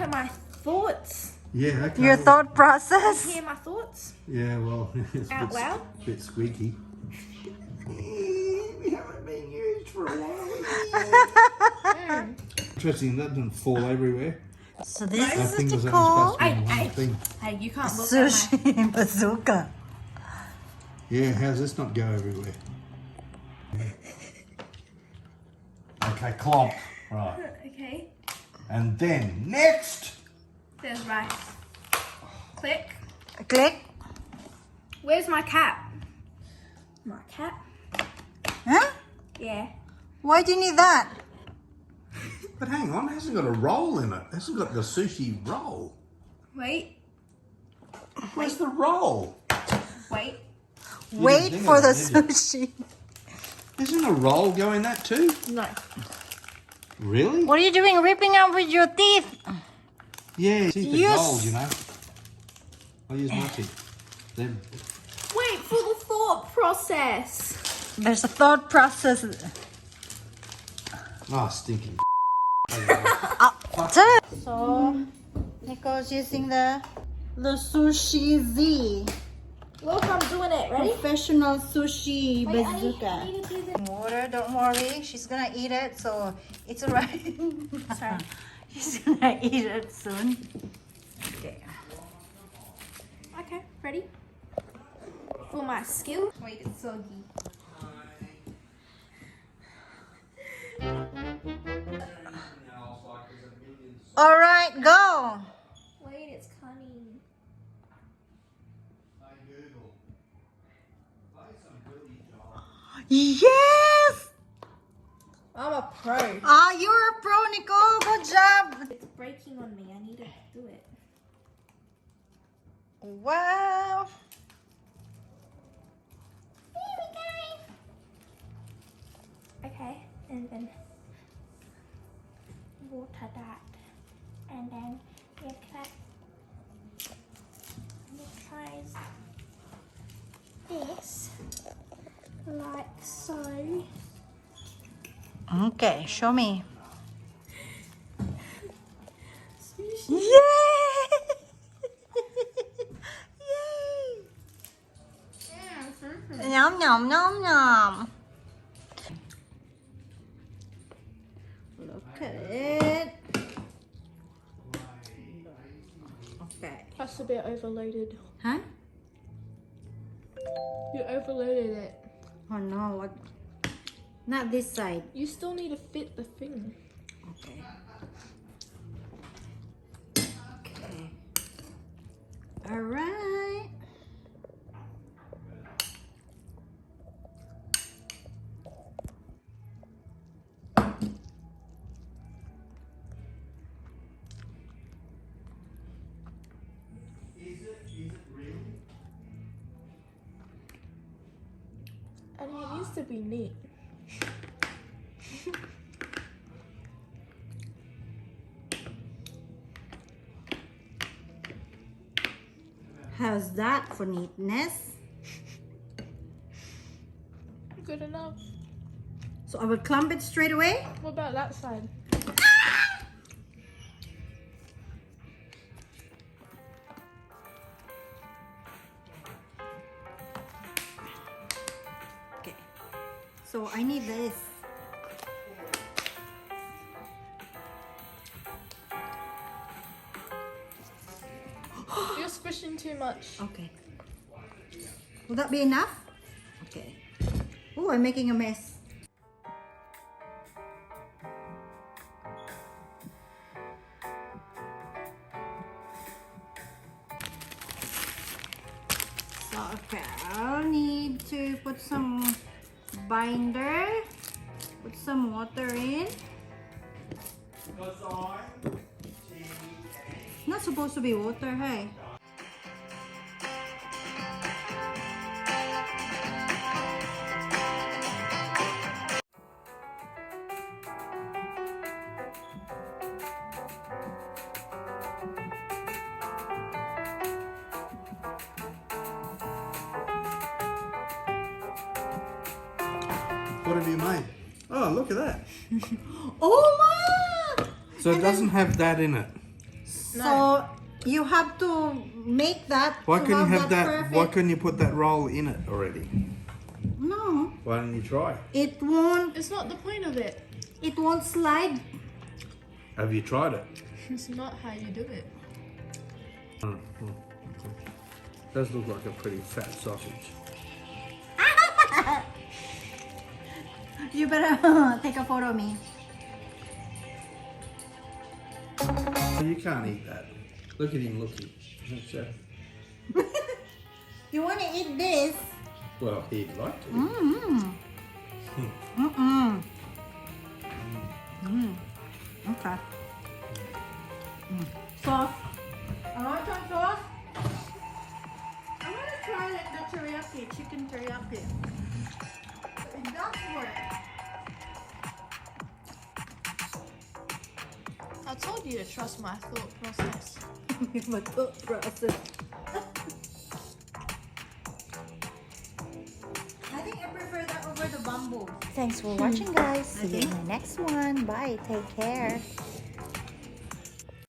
her my thoughts. Yeah, okay. Your thought process? Hear my thoughts Yeah, well, it's out loud. a bit squeaky. We haven't been used for a while. Interesting, that doesn't fall everywhere. So this That is thing was what only you call supposed to be in one thing. Hey, you can't look at my... sushi bazooka. Yeah, how's this not go everywhere? Okay, clomp. Right. Okay. And then, next! There's rice. Click. Click. Where's my cap? My cap? Huh? Yeah. Why do you need that? But hang on, it hasn't got a roll in it. It hasn't got the sushi roll. Wait. Where's the roll? Wait. Wait think for of the that, did you? sushi. Isn't a roll go in that too? No. Really? What are you doing? Ripping out with your teeth? Yeah, teeth Use- are gold, you know. I'll use my teeth. Then. Wait for the thought process. There's a thought process. Oh, stinking. So, Nicole's using the sushi Z. Look, I'm doing it. Ready? Professional sushi Wait, bazooka. I need to do this. Water, don't worry. She's gonna eat it, so it's alright. Sorry. She's gonna eat it soon. Okay. Okay, ready? For my skill. Wait, it's soggy. Alright, go. Wait, it's coming. Yes! I'm a pro. Ah, you're a pro, Nicole. Good job. It's breaking on me. I need to do it. Wow. Here we go. Okay, and then water that. And then you cut. You try this like so. Okay, show me. Sushi. Yay! Yay! Yum, yum, yum, yum. Look at it. Okay. That's a bit overloaded. Huh? You overloaded it. Oh no, what? Not this side. You still need to fit the thing. Okay. Okay. All right. And it needs to be neat. How's that for neatness? Good enough. So I will clump it straight away. What about that side? Okay. So I need this. You're squishing too much. Okay. Will that be enough? Okay. Oh, I'm making a mess. So, okay, I'll need to put some binder, put some water in. It's not supposed to be water, hey? What have you made? Oh, look at that. Oh, wow! So it doesn't have that in it. So you have to make that. Why to couldn't you have that? perfect- Why couldn't you put that roll in it already? No, Why didn't you try? it won't. It's not the point of it. It won't slide. Have you tried it? It's not how you do it. Does look like a pretty fat sausage. You better take a photo of me. You can't eat that. Look at him looking. Chef. You want to eat this? Well, he'd like to. Okay. Sauce. Lañojan sauce. I want to try like the teriyaki, chicken teriyaki. It does work. I told you to trust my thought process. My thought process. I think I prefer that over the bamboo. Thanks for watching, guys. See you in the next one. Bye. Take care.